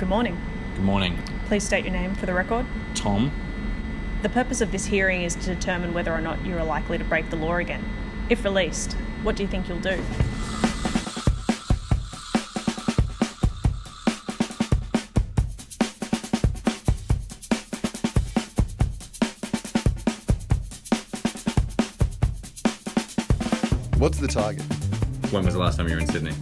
Good morning. Good morning. Please state your name for the record. Tom? The purpose of this hearing is to determine whether or not you are likely to break the law again. If released, what do you think you'll do? What's the target? When was the last time you were in Sydney?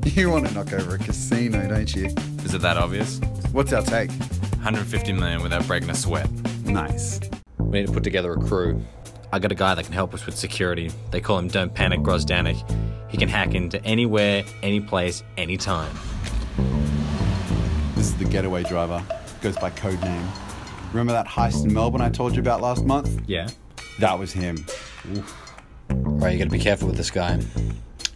You want to knock over a casino, don't you? Is it that obvious? What's our take? 150 million without breaking a sweat. Nice. We need to put together a crew. I got a guy that can help us with security. They call him Don't Panic Grozdanik. He can hack into anywhere, any place, anytime. This is the getaway driver. Goes by code name. Remember that heist in Melbourne I told you about last month? Yeah? That was him. Right, you gotta be careful with this guy.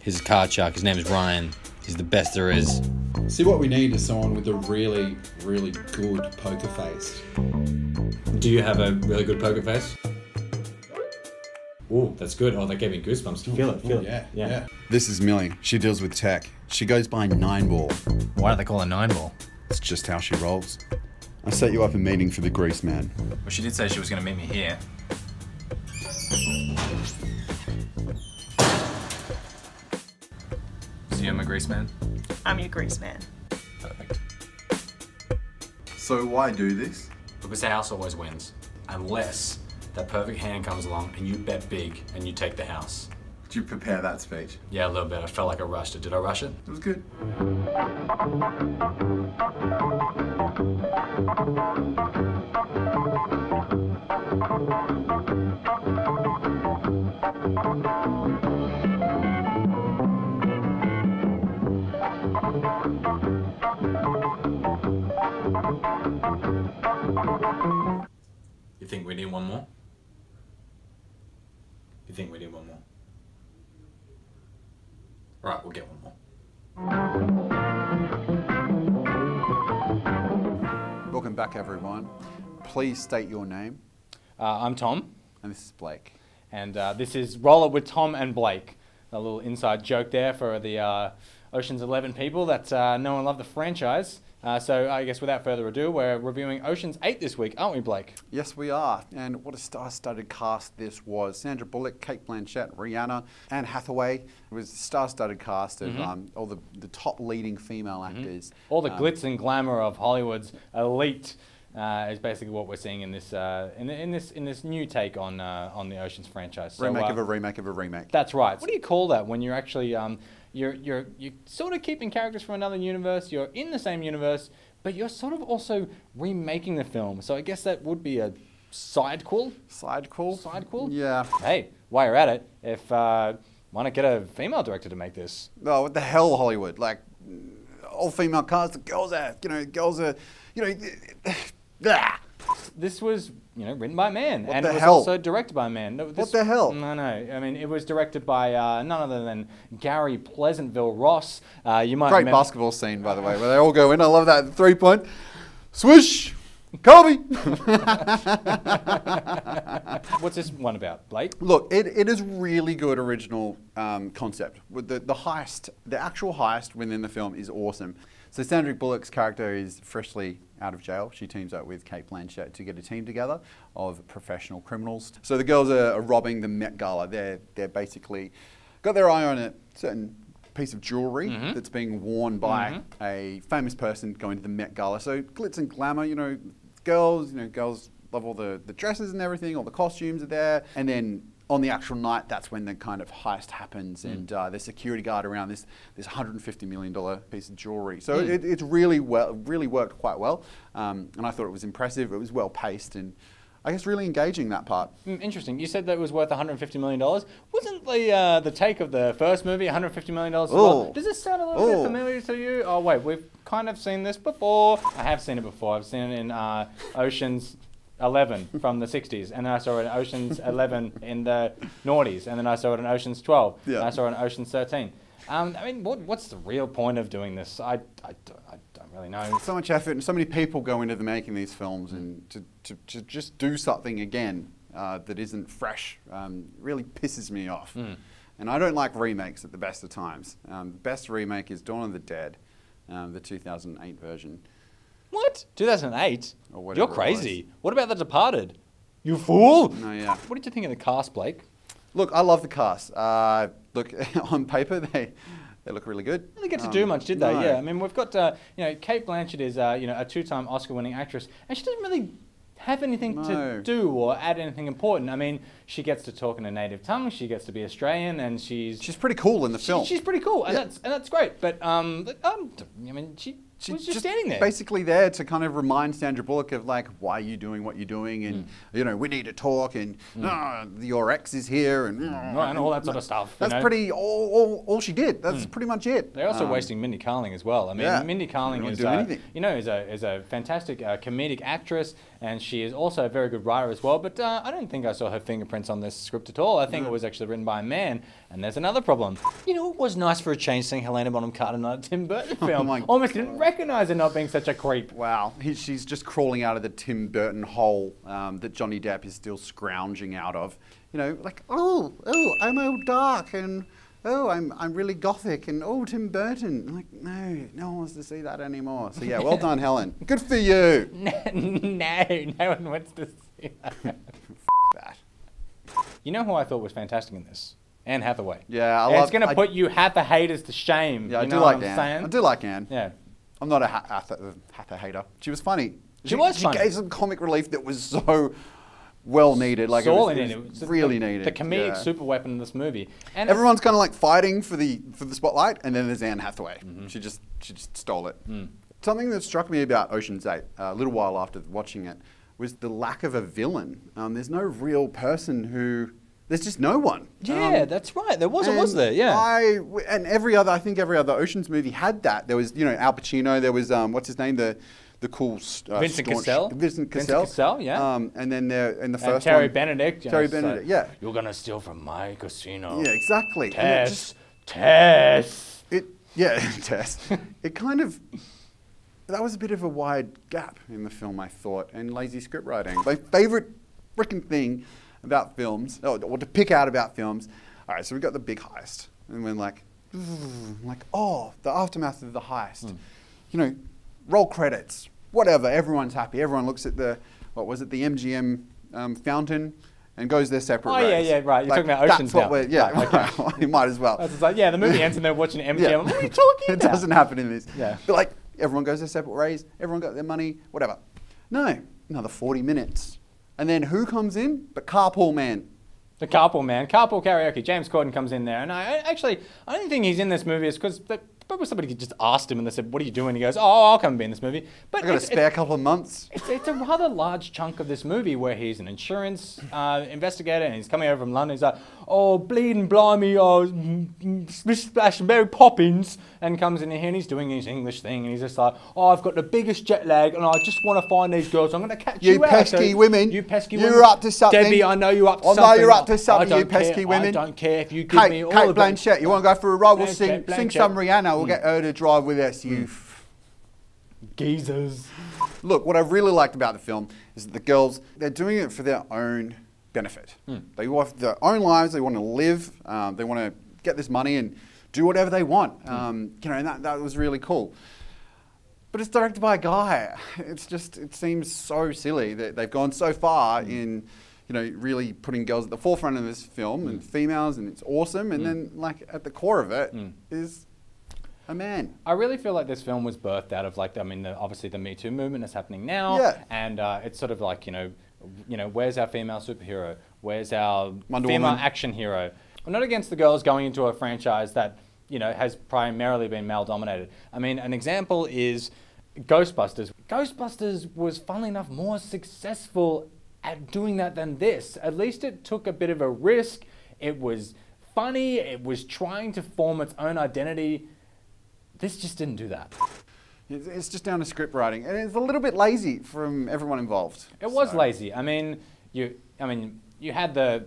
He's a card shark. His name is Ryan. He's the best there is. See, what we need is someone with a really, really good poker face. Do you have a really good poker face? Oh, that's good. Oh, that gave me goosebumps. Feel it, feel it. Yeah. This is Millie. She deals with tech. She goes by 9-ball. Why do they call her 9-ball? It's just how she rolls. I set you up a meeting for the grease man. Well, she did say she was going to meet me here. So you're my grease man? I'm your grease man. Perfect. So why do this? Because the house always wins. Unless that perfect hand comes along and you bet big and you take the house. Did you prepare that speech? Yeah, a little bit. I felt like I rushed it. Did I rush it? It was good. You think we need one more? You think we need one more? Right, we'll get one more. Welcome back, everyone. Please state your name. I'm Tom, And this is Blake. and this is Roll It with Tom and Blake. A little inside joke there for the Ocean's 11 people that know and love the franchise. So I guess without further ado, we're reviewing Ocean's 8 this week, aren't we, Blake? Yes, we are. And what a star-studded cast this was. Sandra Bullock, Cate Blanchett, Rihanna, Anne Hathaway. It was a star-studded cast of all the top leading female actors. All the glitz and glamour of Hollywood's elite is basically what we're seeing in this in this new take on the Ocean's franchise. So, Remake of a remake of a remake. That's right. What do you call that when you're actually you're sort of keeping characters from another universe, you're in the same universe, but you're sort of also remaking the film. So I guess that would be a sidequel. Sidequel? Sidequel? Yeah. Hey, while you're at it, if why not get a female director to make this? Oh, what the hell, Hollywood? Like, all female cast, the girls are, ah. This was, written by a man, What and the it was hell? also directed by a man. No, What the hell? No. I mean, it was directed by none other than Gary Pleasantville Ross. You might Great remember. basketball scene, by the way, where they all go in. I love that 3-point. Swish! Kobe! What's this one about, Blake? Look, it is really good original concept. With the heist, the actual heist within the film is awesome. So Sandra Bullock's character is freshly out of jail. She teams up with Cate Blanchett to get a team together of professional criminals. So the girls are robbing the Met Gala. They're basically got their eye on a certain piece of jewelry that's being worn by a famous person going to the Met Gala. So glitz and glamour, girls love all the dresses and everything, all the costumes are there. And then on the actual night, that's when the kind of heist happens, and the security guard around this $150 million piece of jewelry. So it's really worked quite well, and I thought it was impressive. It was well paced, and I guess really engaging, that part. Interesting. You said that it was worth $150 million. Wasn't the take of the first movie $150 million as well? Does this sound a little bit familiar to you? Oh wait, we've kind of seen this before. I have seen it before. I've seen it in Ocean's 11 from the 60s, and then I saw it in Ocean's 11 in the noughties, and then I saw it in Ocean's 12, and I saw it in Ocean's 13. I mean, what's the real point of doing this? I don't really know. So much effort and so many people go into making these films, and to just do something again that isn't fresh really pisses me off. And I don't like remakes at the best of times. The best remake is Dawn of the Dead. the 2008 version. What? 2008? Or whatever You're it was. crazy. What about The Departed? You fool! No, yeah. What did you think of the cast, Blake? Look, I love the cast. Look, on paper, they look really good. They didn't get to do much, did they? No. Yeah, I mean, we've got, Kate Blanchett is, a two-time Oscar-winning actress, and she doesn't really have anything to do or add anything important. I mean, she gets to talk in her native tongue, she gets to be Australian, and she's pretty cool in the film. She's pretty cool, and that's great. But I mean, she was just standing there, basically there to kind of remind Sandra Bullock of like, why are you doing what you're doing, and we need to talk, and your ex is here, and all that sort of stuff. That's pretty all she did. That's pretty much it. They're also wasting Mindy Kaling as well. I mean, Mindy Kaling is a fantastic comedic actress, and she is also a very good writer as well. But I don't think I saw her fingerprints on this script at all. I think it was actually written by a man. And there's another problem. You know, it was nice for a change seeing Helena Bonham Carter in a Tim Burton film. Almost didn't recognise her not being such a creep. Wow, she's just crawling out of the Tim Burton hole that Johnny Depp is still scrounging out of. You know, like, oh, I'm all dark, and oh, I'm really gothic, and oh, Tim Burton. I'm like, no one wants to see that anymore. So yeah, well done, Helen. Good for you. No one wants to see that. That. You know who I thought was fantastic in this? Anne Hathaway. Yeah, it's going to put you Hatha haters to shame. Yeah, I you do know like what I'm Anne. saying? I do like Anne. Yeah. I'm not a Hatha hater. She was funny. She was funny. She gave some comic relief that was so well needed. Like Sorely it was really needed. The comedic super weapon in this movie. And everyone's kind of like fighting for the spotlight, and then there's Anne Hathaway. She just stole it. Something that struck me about Ocean's 8 a little while after watching it was the lack of a villain. There's no real person who. There's just no one. Yeah, that's right. There was, was there? Yeah. I think every other Ocean's movie had that. There was, Al Pacino. There was, what's his name? The cool Vincent Cassel. Vincent Cassel, yeah. And then there in the first Terry one, Benedict. Terry Benedict, yeah. You're gonna steal from my casino. Yeah, exactly. Tess. Tess. It kind of. That was a bit of a wide gap in the film, I thought, and lazy script writing. My favorite freaking thing about films, or to pick out about films. All right, so we got the big heist, and we're like, oh, the aftermath of the heist. Roll credits, whatever. Everyone's happy. Everyone looks at the MGM fountain, and goes their separate ways. Yeah, right. You're talking about Ocean's now. Okay. You might as well. It's like, the movie ends and they're watching MGM. What are you talking about? It doesn't happen in this. Yeah. But like, everyone goes their separate ways. Everyone got their money. Whatever. No, another 40 minutes. And then who comes in? The Carpool Man. The Carpool Man. Carpool Karaoke. James Corden comes in there. And I don't think he's in this movie. It's because probably somebody just asked him and they said, what are you doing? He goes, oh, I'll come be in this movie. But I got a spare couple of months. It's a rather large chunk of this movie where he's an insurance investigator and he's coming over from London. He's like, oh, bleeding blimey, Splish Splash and Mary Poppins, and comes in here and he's doing his English thing and he's just like, oh, I've got the biggest jet lag and I just want to find these girls. I'm going to catch you out. Pesky women. You pesky women. You're up to something. Debbie, I know you're up to something. I know you're up to something, you pesky women. I don't care if you give me all Kate of Blanchett, you want to go for a role? We'll sing Blanchett. some Rihanna. We'll get her to drive with us, you geezers. Look, what I really liked about the film is that the girls, they're doing it for their own benefit. They want their own lives, they want to live, they want to get this money and do whatever they want. And that was really cool. But it's directed by a guy. It seems so silly that they've gone so far in, really putting girls at the forefront of this film and females, and it's awesome. And then, like, at the core of it is a man. I really feel like this film was birthed out of obviously the Me Too movement is happening now, and it's sort of like where's our female superhero? Where's our female action hero? I'm not against the girls going into a franchise that has primarily been male dominated. I mean, an example is Ghostbusters. Ghostbusters was, funnily enough, more successful at doing that than this. At least it took a bit of a risk. It was funny. It was trying to form its own identity. This just didn't do that. It's just down to script writing, and it's a little bit lazy from everyone involved. It was lazy. I mean, you had the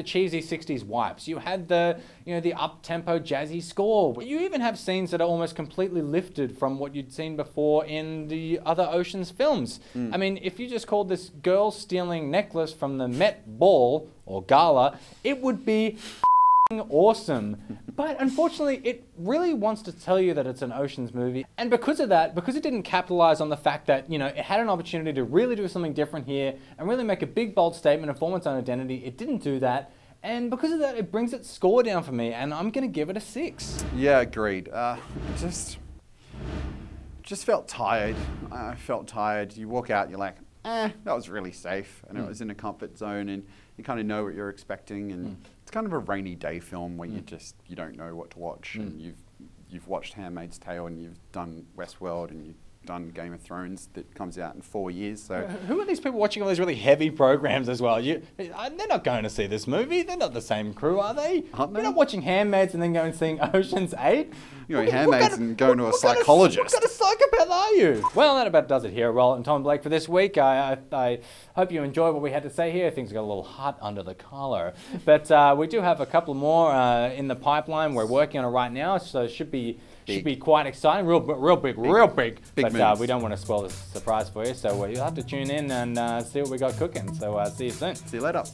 cheesy '60s wipes. You had the the up-tempo jazzy score. You even have scenes that are almost completely lifted from what you'd seen before in the other Ocean's films. I mean, if you just called this girl stealing necklace from the Met Ball or Gala, it would be awesome. But unfortunately, it really wants to tell you that it's an Ocean's movie. And because of that, because it didn't capitalize on the fact that, it had an opportunity to really do something different here and really make a big, bold statement and form its own identity, it didn't do that. And because of that, it brings its score down for me, and I'm going to give it a 6. Yeah, agreed. Just felt tired. I felt tired. You walk out, you're like, that was really safe. And it was in a comfort zone, and you kind of know what you're expecting. And it's kind of a rainy day film where you don't know what to watch. And you've watched Handmaid's Tale, and you've done Westworld, and you've done Game of Thrones that comes out in 4 years. So who are these people watching all these really heavy programs as well? They're not going to see this movie. They're not the same crew, are they? Aren't they? You're not watching Handmaids and then going and seeing Ocean's 8? You're Handmaids and going to a psychologist. What kind of psychopath are you? Well, that about does it here. Roll and Tom Blake for this week. I hope you enjoyed what we had to say here. Things got a little hot under the collar. But we do have a couple more in the pipeline. We're working on it right now, so it should be quite exciting, real big. But we don't want to spoil the surprise for you, so you'll have to tune in and see what we got cooking. So see you soon. See you later.